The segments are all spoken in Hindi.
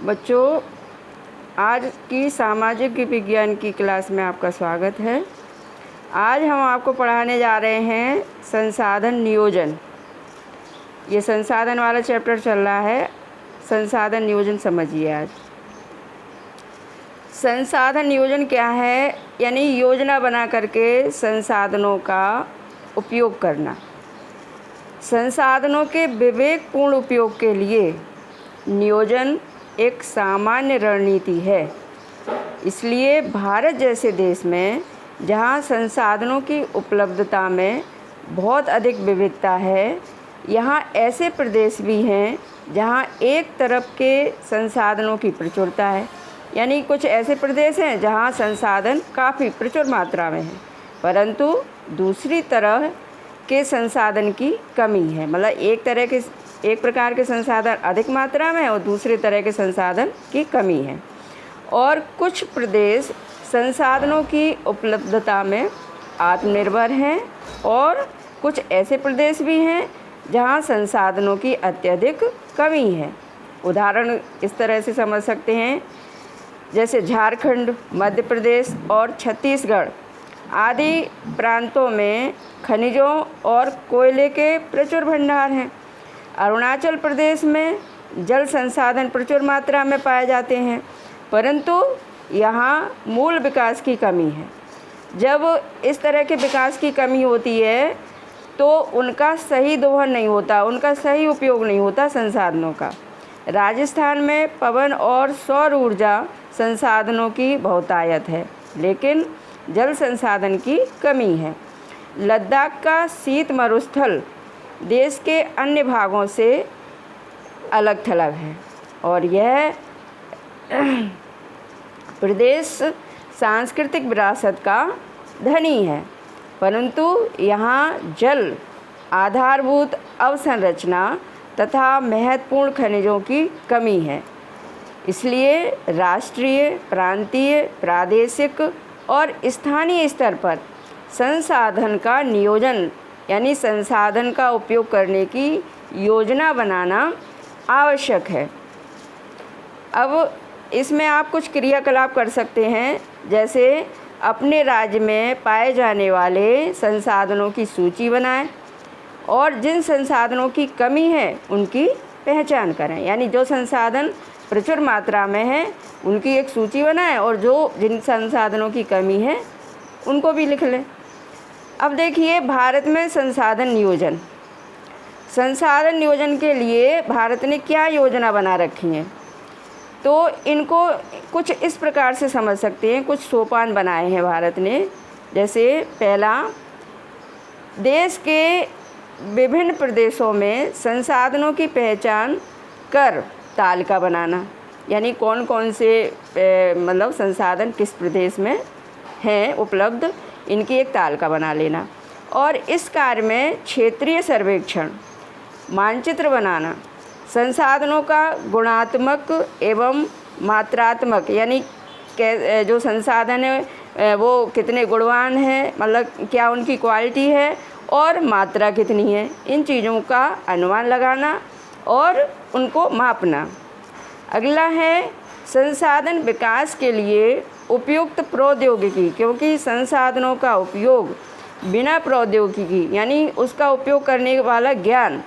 बच्चों, आज की सामाजिक विज्ञान की क्लास में आपका स्वागत है। आज हम आपको पढ़ाने जा रहे हैं संसाधन नियोजन। ये संसाधन वाला चैप्टर चल रहा है। संसाधन नियोजन समझिए। आज संसाधन नियोजन क्या है? यानी योजना बना करके संसाधनों का उपयोग करना। संसाधनों के विवेकपूर्ण उपयोग के लिए नियोजन एक सामान्य रणनीति है। इसलिए भारत जैसे देश में, जहाँ संसाधनों की उपलब्धता में बहुत अधिक विविधता है, यहाँ ऐसे प्रदेश भी हैं जहाँ एक तरफ के संसाधनों की प्रचुरता है, यानी कुछ ऐसे प्रदेश हैं जहाँ संसाधन काफ़ी प्रचुर मात्रा में है, परंतु दूसरी तरह के संसाधन की कमी है। मतलब एक प्रकार के संसाधन अधिक मात्रा में और दूसरे तरह के संसाधन की कमी है। और कुछ प्रदेश संसाधनों की उपलब्धता में आत्मनिर्भर हैं और कुछ ऐसे प्रदेश भी हैं जहां संसाधनों की अत्यधिक कमी है। उदाहरण इस तरह से समझ सकते हैं, जैसे झारखंड, मध्य प्रदेश और छत्तीसगढ़ आदि प्रांतों में खनिजों और कोयले के प्रचुर भंडार हैं। अरुणाचल प्रदेश में जल संसाधन प्रचुर मात्रा में पाए जाते हैं, परंतु यहाँ मूल विकास की कमी है। जब इस तरह के विकास की कमी होती है तो उनका सही दोहन नहीं होता, उनका सही उपयोग नहीं होता संसाधनों का। राजस्थान में पवन और सौर ऊर्जा संसाधनों की बहुतायत है, लेकिन जल संसाधन की कमी है। लद्दाख का शीत मरुस्थल देश के अन्य भागों से अलग थलग है और यह प्रदेश सांस्कृतिक विरासत का धनी है, परंतु यहाँ जल, आधारभूत अवसंरचना तथा महत्वपूर्ण खनिजों की कमी है। इसलिए राष्ट्रीय, प्रांतीय, प्रादेशिक और स्थानीय स्तर पर संसाधन का नियोजन यानी संसाधन का उपयोग करने की योजना बनाना आवश्यक है। अब इसमें आप कुछ क्रियाकलाप कर सकते हैं, जैसे अपने राज्य में पाए जाने वाले संसाधनों की सूची बनाएं और जिन संसाधनों की कमी है उनकी पहचान करें। यानी जो संसाधन प्रचुर मात्रा में है उनकी एक सूची बनाएं और जिन संसाधनों की कमी है उनको भी लिख लें। अब देखिए, भारत में संसाधन नियोजन के लिए भारत ने क्या योजना बना रखी है, तो इनको कुछ इस प्रकार से समझ सकते हैं। कुछ सोपान बनाए हैं भारत ने। जैसे पहला, देश के विभिन्न प्रदेशों में संसाधनों की पहचान कर तालिका बनाना, यानी कौन कौन से मतलब संसाधन किस प्रदेश में हैं उपलब्ध, इनकी एक तालिका बना लेना। और इस कार्य में क्षेत्रीय सर्वेक्षण, मानचित्र बनाना, संसाधनों का गुणात्मक एवं मात्रात्मक, यानी जो संसाधन है वो कितने गुणवान हैं, मतलब क्या उनकी क्वालिटी है और मात्रा कितनी है, इन चीज़ों का अनुमान लगाना और उनको मापना। अगला है संसाधन विकास के लिए उपयुक्त प्रौद्योगिकी, क्योंकि संसाधनों का उपयोग बिना प्रौद्योगिकी यानी उसका उपयोग करने वाला ज्ञान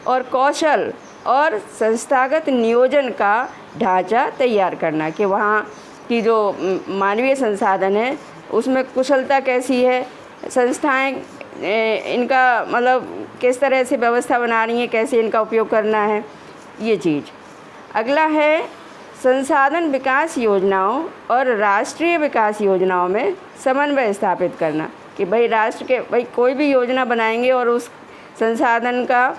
और कौशल और संस्थागत नियोजन का ढांचा तैयार करना, कि वहाँ की जो मानवीय संसाधन है उसमें कुशलता कैसी है, संस्थाएं इनका मतलब किस तरह से व्यवस्था बना रही हैं, कैसे इनका उपयोग करना है, ये चीज़। अगला है संसाधन विकास योजनाओं और राष्ट्रीय विकास योजनाओं में समन्वय स्थापित करना, कि भाई कोई भी योजना बनाएंगे और उस संसाधन का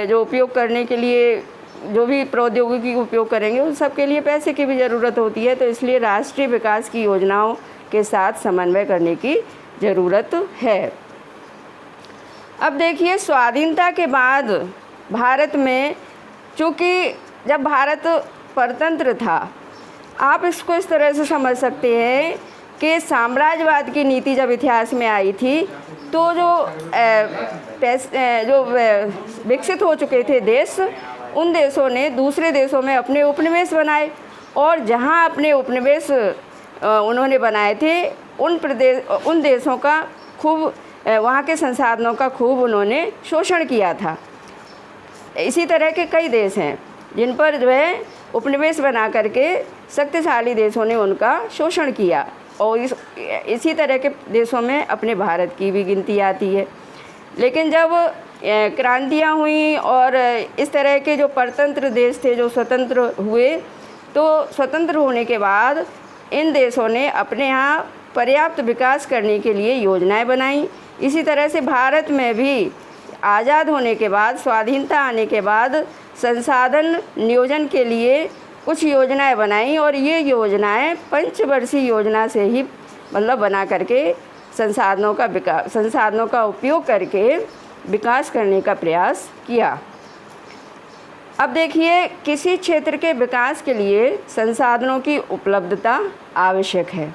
जो उपयोग करने के लिए जो भी प्रौद्योगिकी उपयोग करेंगे उन सब के लिए पैसे की भी ज़रूरत होती है, तो इसलिए राष्ट्रीय विकास की योजनाओं के साथ समन्वय करने की ज़रूरत है। अब देखिए, स्वाधीनता के बाद भारत में, चूँकि जब भारत परतंत्र था, आप इसको इस तरह से समझ सकते हैं कि साम्राज्यवाद की नीति जब इतिहास में आई थी तो जो विकसित हो चुके थे देश, उन देशों ने दूसरे देशों में अपने उपनिवेश बनाए, और जहाँ अपने उपनिवेश उन्होंने बनाए थे उन देशों का खूब वहाँ के संसाधनों का खूब उन्होंने शोषण किया था। इसी तरह के कई देश हैं जिन पर जो है उपनिवेश बना करके शक्तिशाली देशों ने उनका शोषण किया, और इसी तरह के देशों में अपने भारत की भी गिनती आती है। लेकिन जब क्रांतियाँ हुई और इस तरह के जो परतंत्र देश थे जो स्वतंत्र हुए, तो स्वतंत्र होने के बाद इन देशों ने अपने यहाँ पर्याप्त विकास करने के लिए योजनाएं बनाई। इसी तरह से भारत में भी आज़ाद होने के बाद, स्वाधीनता आने के बाद संसाधन नियोजन के लिए कुछ योजनाएं बनाई, और ये योजनाएं पंचवर्षीय योजना से ही मतलब बना करके संसाधनों का उपयोग करके विकास करने का प्रयास किया। अब देखिए, किसी क्षेत्र के विकास के लिए संसाधनों की उपलब्धता आवश्यक है।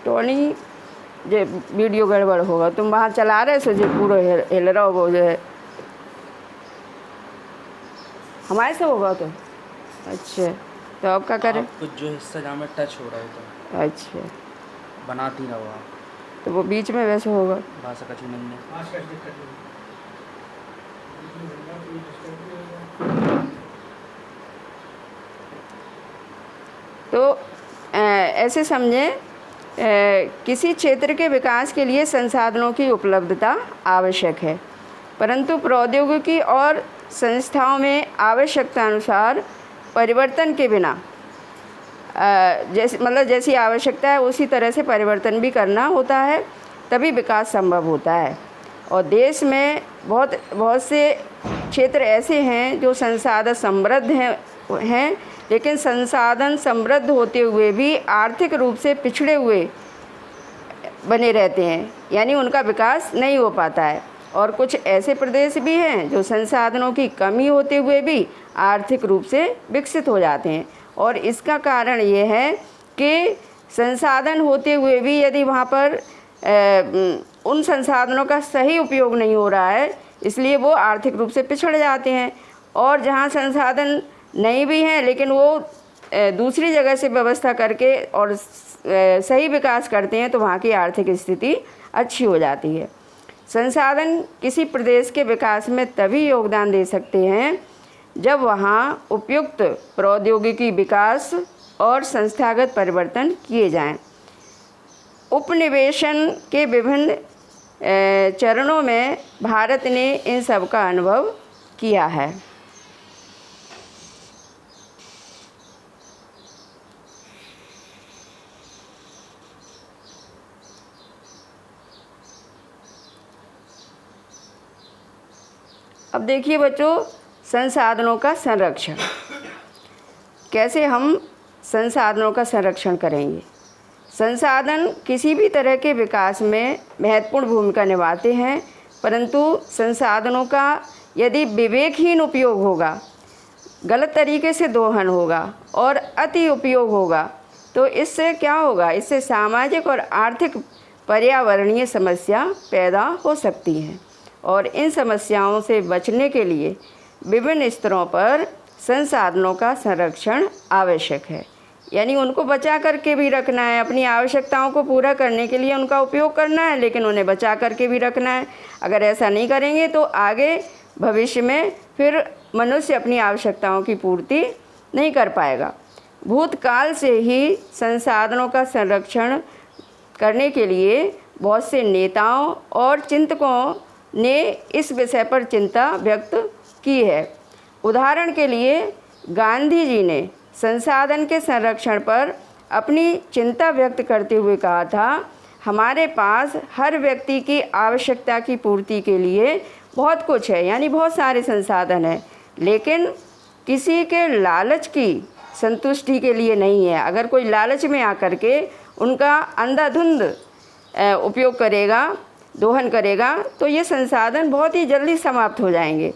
टोनी जे वीडियो गड़बड़ होगा, तुम वहाँ चला रहे सो जो पूरा हिल रहा होगा, जो है हमारे से होगा तो अच्छा। तो अब क्या करें? कुछ जो हिस्सा जहाँ में टच हो रहा है तो अच्छा बनाती रहो आप, तो वो बीच में वैसे होगा। भाषा का चुन नहीं तो ऐसे समझें, किसी क्षेत्र के विकास के लिए संसाधनों की उपलब्धता आवश्यक है, परंतु प्रौद्योगिकी और संस्थाओं में आवश्यकता अनुसार परिवर्तन के बिना जैसी आवश्यकता है उसी तरह से परिवर्तन भी करना होता है, तभी विकास संभव होता है। और देश में बहुत से क्षेत्र ऐसे हैं जो संसाधन समृद्ध हैं, लेकिन संसाधन समृद्ध होते हुए भी आर्थिक रूप से पिछड़े हुए बने रहते हैं, यानी उनका विकास नहीं हो पाता है। और कुछ ऐसे प्रदेश भी हैं जो संसाधनों की कमी होते हुए भी आर्थिक रूप से विकसित हो जाते हैं, और इसका कारण ये है कि संसाधन होते हुए भी यदि वहाँ पर उन संसाधनों का सही उपयोग नहीं हो रहा है, इसलिए वो आर्थिक रूप से पिछड़ जाते हैं। और जहाँ संसाधन नहीं भी हैं लेकिन वो दूसरी जगह से व्यवस्था करके और सही विकास करते हैं, तो वहाँ की आर्थिक स्थिति अच्छी हो जाती है। संसाधन किसी प्रदेश के विकास में तभी योगदान दे सकते हैं जब वहाँ उपयुक्त प्रौद्योगिकी विकास और संस्थागत परिवर्तन किए जाएं। उपनिवेशन के विभिन्न चरणों में भारत ने इन सब का अनुभव किया है। अब देखिए बच्चों, संसाधनों का संरक्षण, कैसे हम संसाधनों का संरक्षण करेंगे। संसाधन किसी भी तरह के विकास में महत्वपूर्ण भूमिका निभाते हैं, परंतु संसाधनों का यदि विवेकहीन उपयोग होगा, गलत तरीके से दोहन होगा और अति उपयोग होगा, तो इससे क्या होगा? इससे सामाजिक और आर्थिक पर्यावरणीय समस्या पैदा हो सकती हैं, और इन समस्याओं से बचने के लिए विभिन्न स्तरों पर संसाधनों का संरक्षण आवश्यक है। यानी उनको बचा करके भी रखना है, अपनी आवश्यकताओं को पूरा करने के लिए उनका उपयोग करना है, लेकिन उन्हें बचा करके भी रखना है। अगर ऐसा नहीं करेंगे तो आगे भविष्य में फिर मनुष्य अपनी आवश्यकताओं की पूर्ति नहीं कर पाएगा। भूतकाल से ही संसाधनों का संरक्षण करने के लिए बहुत से नेताओं और चिंतकों ने इस विषय पर चिंता व्यक्त की है। उदाहरण के लिए गांधी जी ने संसाधन के संरक्षण पर अपनी चिंता व्यक्त करते हुए कहा था, हमारे पास हर व्यक्ति की आवश्यकता की पूर्ति के लिए बहुत कुछ है, यानी बहुत सारे संसाधन हैं, लेकिन किसी के लालच की संतुष्टि के लिए नहीं है। अगर कोई लालच में आकर के उनका अंधाधुंध उपयोग करेगा, दोहन करेगा, तो ये संसाधन बहुत ही जल्दी समाप्त हो जाएंगे।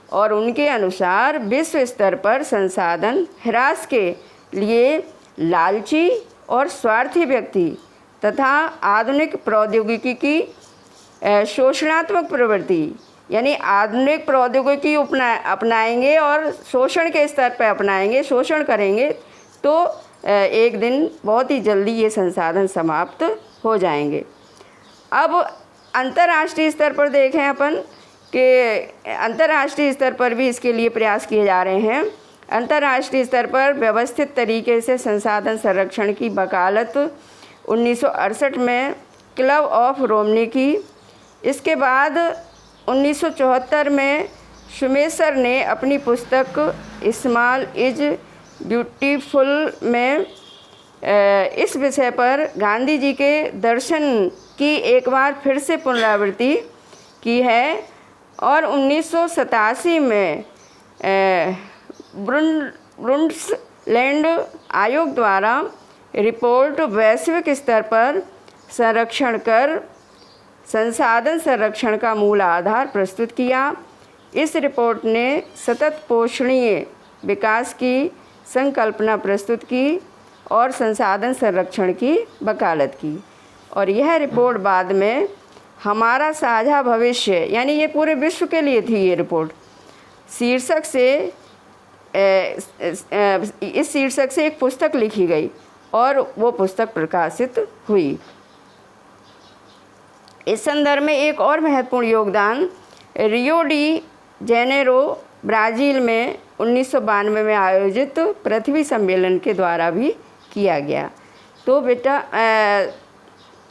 और उनके अनुसार विश्व स्तर पर संसाधन ह्रास के लिए लालची और स्वार्थी व्यक्ति तथा आधुनिक प्रौद्योगिकी की शोषणात्मक प्रवृत्ति, यानी आधुनिक प्रौद्योगिकी अपनाएंगे और शोषण के स्तर पर अपनाएंगे, शोषण करेंगे तो एक दिन बहुत ही जल्दी ये संसाधन समाप्त हो जाएंगे। अब अंतर्राष्ट्रीय स्तर पर देखें अपन कि अंतर्राष्ट्रीय स्तर पर भी इसके लिए प्रयास किए जा रहे हैं। अंतर्राष्ट्रीय स्तर पर व्यवस्थित तरीके से संसाधन संरक्षण की वकालत 1968 में क्लब ऑफ रोम ने की। इसके बाद 1974 में शुमेसर ने अपनी पुस्तक स्मॉल इज ब्यूटीफुल में इस विषय पर गांधी जी के दर्शन की एक बार फिर से पुनरावृत्ति की है और 1987 में ब्रुंडसलैंड आयोग द्वारा रिपोर्ट वैश्विक स्तर पर संरक्षण कर संसाधन संरक्षण का मूल आधार प्रस्तुत किया। इस रिपोर्ट ने सतत पोषणीय विकास की संकल्पना प्रस्तुत की और संसाधन संरक्षण की वकालत की और यह रिपोर्ट बाद में हमारा साझा भविष्य, यानी ये पूरे विश्व के लिए थी ये रिपोर्ट, शीर्षक से इस शीर्षक से एक पुस्तक लिखी गई और वो पुस्तक प्रकाशित हुई। इस संदर्भ में एक और महत्वपूर्ण योगदान रियो डी जेनेरो ब्राज़ील में 1992 में आयोजित पृथ्वी सम्मेलन के द्वारा भी किया गया। तो बेटा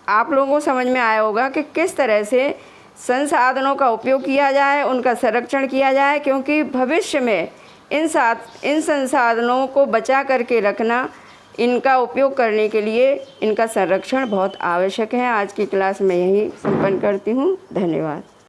आप लोगों को समझ में आया होगा कि किस तरह से संसाधनों का उपयोग किया जाए, उनका संरक्षण किया जाए, क्योंकि भविष्य में इन संसाधनों को बचा करके रखना, इनका उपयोग करने के लिए इनका संरक्षण बहुत आवश्यक है। आज की क्लास में यही संपन्न करती हूँ। धन्यवाद।